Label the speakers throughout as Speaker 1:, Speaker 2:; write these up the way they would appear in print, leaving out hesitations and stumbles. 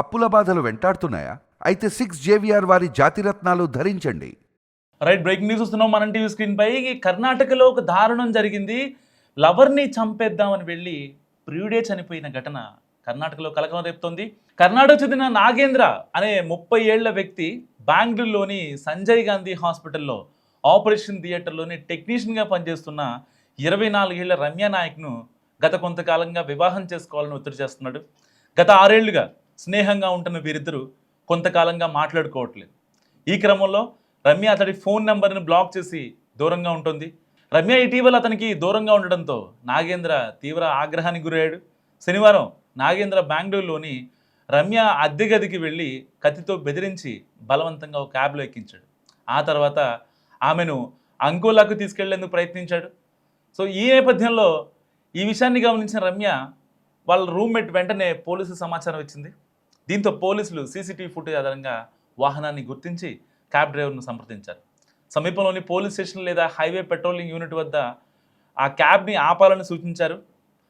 Speaker 1: అప్పుల బాధలు వెంటాడుతున్నాయా? అయితే 6 JVR వారి జాతిరత్నాలు ధరించండి.
Speaker 2: రైట్, బ్రేకింగ్ న్యూస్ వస్తున్నాం మనం టీవీ స్క్రీన్ పై. కర్ణాటకలో ఒక దారుణం జరిగింది. లవర్ని చంపేద్దామని వెళ్ళి ప్రియుడే చనిపోయిన ఘటన కర్ణాటకలో కలకలం రేపుతోంది. కర్ణాటక చెందిన నాగేంద్ర అనే 30 ఏళ్ల వ్యక్తి బెంగళూరులోని సంజయ్ గాంధీ హాస్పిటల్లో ఆపరేషన్ థియేటర్లోని టెక్నీషియన్గా పనిచేస్తున్న 24 ఏళ్ల రమ్య నాయక్ను గత కొంతకాలంగా వివాహం చేసుకోవాలని ఒత్తిడి చేస్తున్నాడు. గత 6 ఏళ్లుగా స్నేహంగా ఉంటున్న వీరిద్దరూ కొంతకాలంగా మాట్లాడుకోవట్లేదు. ఈ క్రమంలో రమ్య అతడి ఫోన్ నెంబర్ని బ్లాక్ చేసి దూరంగా ఉంటుంది. రమ్య ఇటీవల అతనికి దూరంగా ఉండడంతో నాగేంద్ర తీవ్ర ఆగ్రహానికి గురయ్యాడు. శనివారం నాగేంద్ర బెంగళూరులోని రమ్య అద్దె గదికి వెళ్ళి కత్తితో బెదిరించి బలవంతంగా ఒక క్యాబ్లో ఎక్కించాడు. ఆ తర్వాత ఆమెను అంకోలాకు తీసుకెళ్లేందుకు ప్రయత్నించాడు. సో ఈ నేపథ్యంలో ఈ విషయాన్ని గమనించిన రమ్య వాళ్ళ రూమ్మేట్ వెంటనే పోలీసు సమాచారం ఇచ్చింది. దీంతో పోలీసులు సీసీటీవీ ఫుటేజ్ ఆధారంగా వాహనాన్ని గుర్తించి క్యాబ్ డ్రైవర్ను సంప్రదించారు. సమీపంలోని పోలీస్ స్టేషన్ లేదా హైవే పెట్రోలింగ్ యూనిట్ వద్ద ఆ క్యాబ్ని ఆపాలని సూచించారు.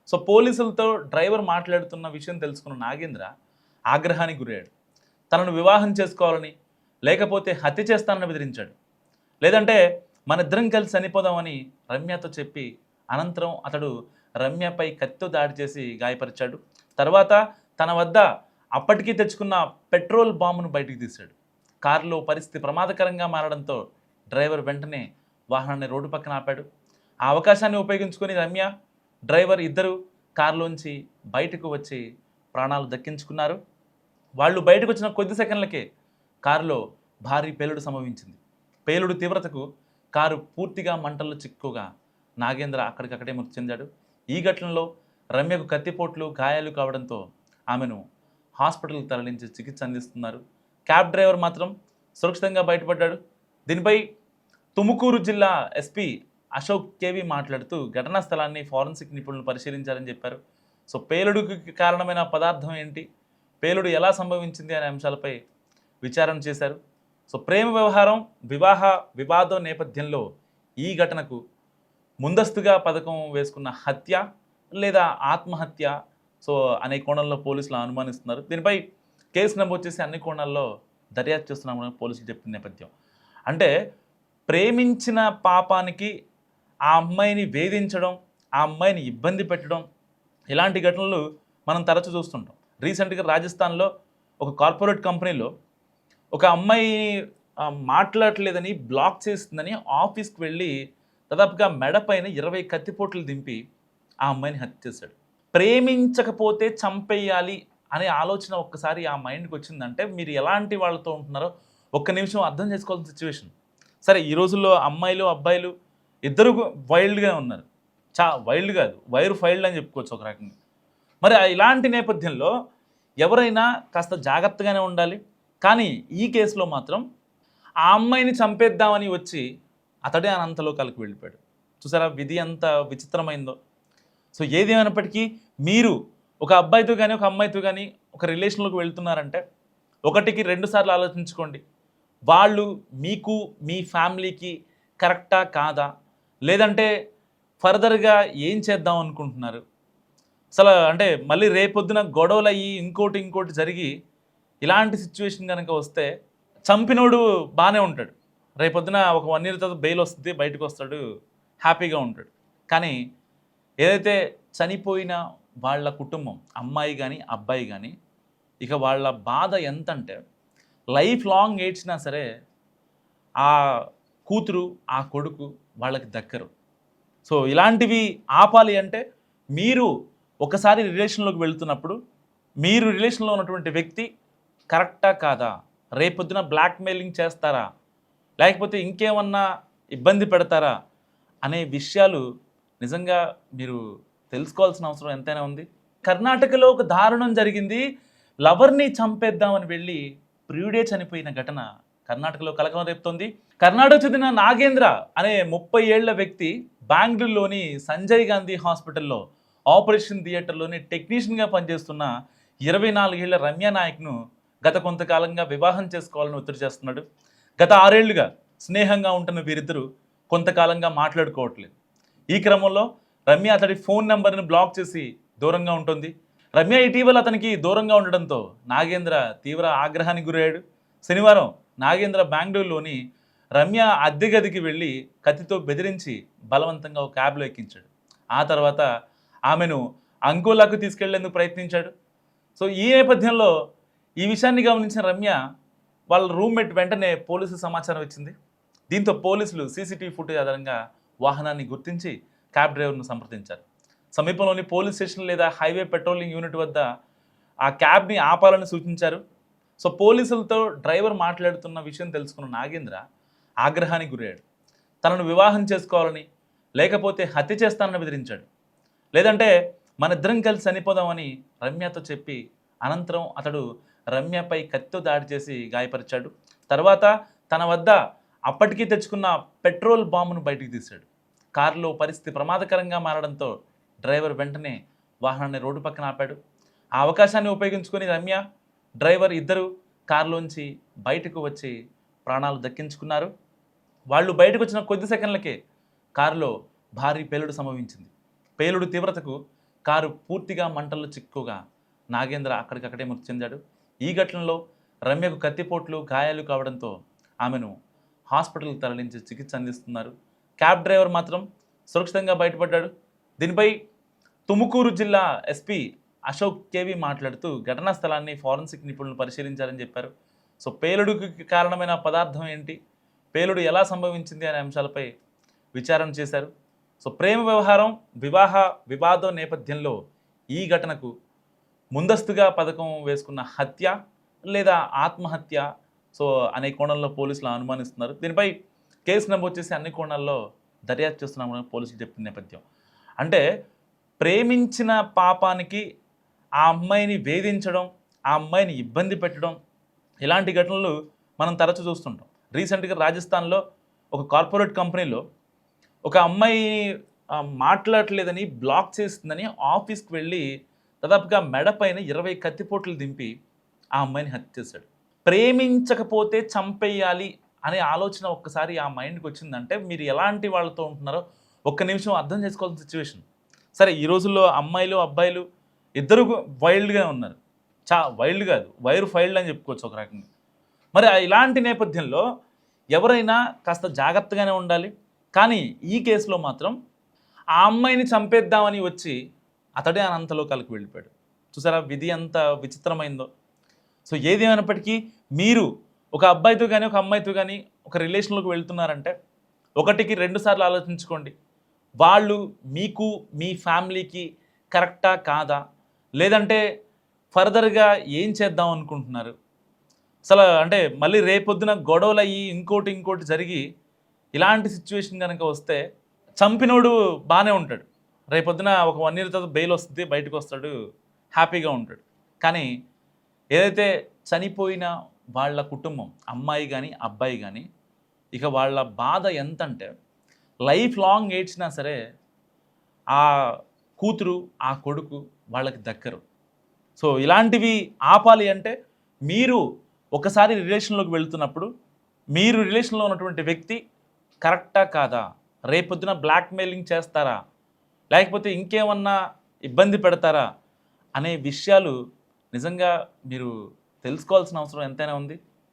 Speaker 2: సో పోలీసులతో డ్రైవర్ మాట్లాడుతున్న విషయం తెలుసుకున్న నాగేంద్ర ఆగ్రహానికి గురయ్యాడు. తనను వివాహం చేసుకోవాలని, లేకపోతే హత్య చేస్తానని బెదిరించాడు. లేదంటే మన ఇద్దరం కలిసి చనిపోదామని రమ్యతో చెప్పి అనంతరం అతడు రమ్యపై కత్తితో దాడి చేసి గాయపరిచాడు. తర్వాత తన వద్ద అప్పటికీ తెచ్చుకున్న పెట్రోల్ బాంబును బయటికి తీశాడు. కారులో పరిస్థితి ప్రమాదకరంగా మారడంతో డ్రైవర్ వెంటనే వాహనాన్ని రోడ్డు పక్కన ఆపాడు. ఆ అవకాశాన్ని ఉపయోగించుకొని రమ్య, డ్రైవర్ ఇద్దరు కారులోంచి బయటకు వచ్చి ప్రాణాలు దక్కించుకున్నారు. వాళ్ళు బయటకు వచ్చిన కొద్ది సెకండ్లకే కారులో భారీ పేలుడు సంభవించింది. పేలుడు తీవ్రతకు కారు పూర్తిగా మంటల్లో చిక్కుగా నాగేంద్ర అక్కడికక్కడే మృతి చెందాడు. ఈ ఘటనలో రమ్యకు కత్తిపోట్లు, గాయాలు కావడంతో ఆమెను హాస్పిటల్కి తరలించి చికిత్స అందిస్తున్నారు. క్యాబ్ డ్రైవర్ మాత్రం సురక్షితంగా బయటపడ్డాడు. దీనిపై తుముకూరు జిల్లా ఎస్పీ అశోక్ కేవి మాట్లాడుతూ ఘటనా స్థలాన్ని ఫారెన్సిక్ నిపుణులు పరిశీలించారని చెప్పారు. సో పేలుడుకి కారణమైన పదార్థం ఏంటి, పేలుడు ఎలా సంభవించింది అనే అంశాలపై విచారణ చేశారు. సో ప్రేమ వ్యవహారం, వివాహ వివాదం నేపథ్యంలో ఈ ఘటనకు ముందస్తుగా పథకం వేసుకున్న హత్య లేదా ఆత్మహత్య సో అనే కోణంలో పోలీసులు అనుమానిస్తున్నారు. దీనిపై కేసు నమోదు చేసి అన్ని కోణాల్లో దర్యాప్తు చేస్తున్నామని పోలీసులు చెప్పిన నేపథ్యం. అంటే ప్రేమించిన పాపానికి ఆ అమ్మాయిని వేధించడం, ఆ అమ్మాయిని ఇబ్బంది పెట్టడం, ఇలాంటి ఘటనలు మనం తరచూ చూస్తుంటాం. రీసెంట్గా రాజస్థాన్లో ఒక కార్పొరేట్ కంపెనీలో ఒక అమ్మాయి మాట్లాడలేదని బ్లాక్ చేస్తుందని ఆఫీస్కి వెళ్ళి దాదాపుగా మెడపైన 20 కత్తిపోట్లు దింపి ఆ అమ్మాయిని హత్య చేశాడు. ప్రేమించకపోతే చంపేయాలి అనే ఆలోచన ఒక్కసారి ఆ మైండ్కి వచ్చిందంటే మీరు ఎలాంటి వాళ్ళతో ఉంటున్నారో ఒక్క నిమిషం అర్థం చేసుకోవాల్సిన సిచ్యువేషన్. సరే, ఈ రోజుల్లో అమ్మాయిలు అబ్బాయిలు ఇద్దరు వైల్డ్గా ఉన్నారు. వైల్డ్ కాదు, వైర్ ఫైల్డ్ అని చెప్పుకోవచ్చు ఒక రకంగా. మరి ఇలాంటి నేపథ్యంలో ఎవరైనా కాస్త జాగ్రత్తగానే ఉండాలి. కానీ ఈ కేసులో మాత్రం ఆ అమ్మాయిని చంపేద్దామని వచ్చి అతడే అనంతలోకాలకు వెళ్ళిపోయాడు. చూసారా విధి ఎంత విచిత్రమైందో. సో ఏది ఏమైనప్పటికీ మీరు ఒక అబ్బాయితో కానీ ఒక అమ్మాయితో కానీ ఒక రిలేషన్లోకి వెళ్తున్నారంటే 1కి 2 సార్లు ఆలోచించుకోండి. వాళ్ళు మీకు, మీ ఫ్యామిలీకి కరెక్టా కాదా, లేదంటే ఫర్దర్గా ఏం చేద్దాం అనుకుంటున్నారు. అసలు అంటే మళ్ళీ రేపొద్దున గొడవలు అయ్యి ఇంకోటి జరిగి ఇలాంటి సిచ్యువేషన్ కనుక వస్తే చంపినోడు బాగానే ఉంటాడు. రేపొద్దున ఒక 1 year తర్వాత బెయిల్ వస్తుంది, బయటకు వస్తాడు, హ్యాపీగా ఉంటాడు. కానీ ఏదైతే చనిపోయిన వాళ్ళ కుటుంబం, అమ్మాయి కానీ అబ్బాయి కానీ, ఇక వాళ్ళ బాధ ఎంతంటే లైఫ్ లాంగ్ ఏడ్చినా సరే ఆ కూతురు, ఆ కొడుకు వాళ్ళకి దక్కరు. సో ఇలాంటివి ఆపాలి అంటే మీరు ఒకసారి రిలేషన్లోకి వెళ్తున్నప్పుడు మీరు రిలేషన్లో ఉన్నటువంటి వ్యక్తి కరెక్టా కాదా, రేపొద్దున బ్లాక్మెయిలింగ్ చేస్తారా, లేకపోతే ఇంకేమన్నా ఇబ్బంది పెడతారా అనే విషయాలు నిజంగా మీరు తెలుసుకోవాల్సిన అవసరం ఎంతైనా ఉంది. కర్ణాటకలో ఒక దారుణం జరిగింది. లవర్ని చంపేద్దామని వెళ్ళి ప్రియుడే చనిపోయిన ఘటన కర్ణాటకలో కలకలం రేపుతోంది. కర్ణాటక చెందిన నాగేంద్ర అనే 30 ఏళ్ల వ్యక్తి బెంగళూరులోని సంజయ్ గాంధీ హాస్పిటల్లో ఆపరేషన్ థియేటర్లోని టెక్నీషియన్గా పనిచేస్తున్న 24 ఏళ్ల రమ్య నాయక్ను గత కొంతకాలంగా వివాహం చేసుకోవాలని ఒత్తిడి చేస్తున్నాడు. గత 6 ఏళ్లుగా స్నేహంగా ఉంటున్న వీరిద్దరూ కొంతకాలంగా మాట్లాడుకోవట్లేదు. ఈ క్రమంలో రమ్య అతడి ఫోన్ నెంబర్ని బ్లాక్ చేసి దూరంగా ఉంటుంది. రమ్య ఇటీవల అతనికి దూరంగా ఉండడంతో నాగేంద్ర తీవ్ర ఆగ్రహానికి గురయ్యాడు. శనివారం నాగేంద్ర బెంగళూరులోని రమ్య అద్దె గదికి వెళ్ళి కత్తితో బెదిరించి బలవంతంగా ఒక క్యాబ్లో ఎక్కించాడు. ఆ తర్వాత ఆమెను అంకోలాకు తీసుకెళ్లేందుకు ప్రయత్నించాడు. సో ఈ నేపథ్యంలో ఈ విషయాన్ని గమనించిన రమ్య వాళ్ళ రూమ్మేట్ వెంటనే పోలీసు సమాచారం ఇచ్చింది. దీంతో పోలీసులు సీసీటీవీ ఫుటేజ్ ఆధారంగా వాహనాన్ని గుర్తించి క్యాబ్ డ్రైవర్ను సంప్రదించారు. సమీపంలోని పోలీస్ స్టేషన్ లేదా హైవే పెట్రోలింగ్ యూనిట్ వద్ద ఆ క్యాబ్ని ఆపాలని సూచించారు. సో పోలీసులతో డ్రైవర్ మాట్లాడుతున్న విషయం తెలుసుకున్న నాగేంద్ర ఆగ్రహానికి గురయ్యాడు. తనను వివాహం చేసుకోవాలని, లేకపోతే హత్య చేస్తానని బెదిరించాడు. లేదంటే మన ఇద్దరం కలిసి చనిపోదామని రమ్యతో చెప్పి అనంతరం అతడు రమ్యపై కత్తితో దాడి చేసి గాయపరిచాడు. తర్వాత తన వద్ద అప్పటికీ తెచ్చుకున్న పెట్రోల్ బాంబును బయటికి తీశాడు. కారులో పరిస్థితి ప్రమాదకరంగా మారడంతో డ్రైవర్ వెంటనే వాహనాన్ని రోడ్డు పక్కన ఆపాడు. ఆ అవకాశాన్ని ఉపయోగించుకొని రమ్య, డ్రైవర్ ఇద్దరు కారులోంచి బయటకు వచ్చి ప్రాణాలు దక్కించుకున్నారు. వాళ్ళు బయటకు వచ్చిన కొద్ది సెకండ్లకే కారులో భారీ పేలుడు సంభవించింది. పేలుడు తీవ్రతకు కారు పూర్తిగా మంటల్లో చిక్కుగా నాగేంద్ర అక్కడికక్కడే మృతి చెందాడు. ఈ ఘటనలో రమ్యకు కత్తిపోట్లు, గాయాలు కావడంతో ఆమెను హాస్పిటల్కి తరలించి చికిత్స అందిస్తున్నారు. క్యాబ్ డ్రైవర్ మాత్రం సురక్షితంగా బయటపడ్డాడు. దీనిపై తుముకూరు జిల్లా ఎస్పీ అశోక్ కేవి మాట్లాడుతూ ఘటనా స్థలాన్ని ఫారెన్సిక్ నిపుణులు పరిశీలించారని చెప్పారు. సో పేలుడుకి కారణమైన పదార్థం ఏంటి, పేలుడు ఎలా సంభవించింది అనే అంశాలపై విచారణ చేశారు. సో ప్రేమ వ్యవహారం, వివాహ వివాదం నేపథ్యంలో ఈ ఘటనకు ముందస్తుగా పథకం వేసుకున్న హత్య లేదా ఆత్మహత్య సో అనే కోణంలో పోలీసులు అనుమానిస్తున్నారు. దీనిపై కేసు నమోదు చేసి అన్ని కోణాల్లో దర్యాప్తు చేస్తున్నామని పోలీసులు చెప్పిన నేపథ్యం. అంటే ప్రేమించిన పాపానికి ఆ అమ్మాయిని వేధించడం, ఆ అమ్మాయిని ఇబ్బంది పెట్టడం, ఇలాంటి ఘటనలు మనం తరచూ చూస్తుంటాం. రీసెంట్గా రాజస్థాన్లో ఒక కార్పొరేట్ కంపెనీలో ఒక అమ్మాయి మాట్లాడలేదని బ్లాక్ చేస్తుందని ఆఫీస్కి వెళ్ళి దాదాపుగా మెడపైన 20 కత్తిపోట్లు దింపి ఆ అమ్మాయిని హత్య చేశాడు. ప్రేమించకపోతే చంపేయాలి అనే ఆలోచన ఒక్కసారి ఆ మైండ్కి వచ్చిందంటే మీరు ఎలాంటి వాళ్ళతో ఉంటున్నారో ఒక్క నిమిషం అర్థం చేసుకోవాల్సిన సిచ్యువేషన్. సరే ఈ రోజుల్లో అమ్మాయిలు అబ్బాయిలు ఇద్దరు వైల్డ్గా ఉన్నారు. వైల్డ్ కాదు, వైర్ ఫైల్డ్ అని చెప్పుకోవచ్చు ఒక రకంగా. మరి ఇలాంటి నేపథ్యంలో ఎవరైనా కాస్త జాగ్రత్తగానే ఉండాలి. కానీ ఈ కేసులో మాత్రం ఆ అమ్మాయిని చంపేద్దామని వచ్చి అతడే అనంతలోకాలకు వెళ్ళిపోయాడు. చూసారా విధి ఎంత విచిత్రమైందో. సో ఏది ఏమైనప్పటికీ మీరు ఒక అబ్బాయితో కానీ ఒక అమ్మాయితో కానీ ఒక రిలేషన్లోకి వెళ్తున్నారంటే 1కి 2 సార్లు ఆలోచించుకోండి. వాళ్ళు మీకు, మీ ఫ్యామిలీకి కరెక్టా కాదా, లేదంటే ఫర్దర్గా ఏం చేద్దాం అనుకుంటున్నారు. అసలు అంటే మళ్ళీ రేపొద్దున గొడవలు అయ్యి ఇంకోటి జరిగి ఇలాంటి సిచ్యువేషన్ కనుక వస్తే చంపినోడు బాగానే ఉంటాడు. రేపొద్దున ఒక 1 year తర్వాత బెయిల్ వస్తుంది, బయటకు వస్తాడు, హ్యాపీగా ఉంటాడు. కానీ ఏదైతే చనిపోయిన వాళ్ళ కుటుంబం, అమ్మాయి కానీ అబ్బాయి కానీ, ఇక వాళ్ళ బాధ ఎంతంటే లైఫ్ లాంగ్ ఏడ్చినా సరే ఆ కూతురు, ఆ కొడుకు వాళ్ళకి దక్కరు. సో ఇలాంటివి ఆపాలి అంటే మీరు ఒకసారి రిలేషన్లోకి వెళ్తున్నప్పుడు మీరు రిలేషన్లో ఉన్నటువంటి వ్యక్తి కరెక్టా కాదా, రేపొద్దున బ్లాక్మెయిలింగ్ చేస్తారా, లేకపోతే ఇంకేమన్నా ఇబ్బంది పెడతారా అనే విషయాలు నిజంగా మీరు తెలుసుకోవాల్సిన అవసరం ఎంతైనా ఉంది.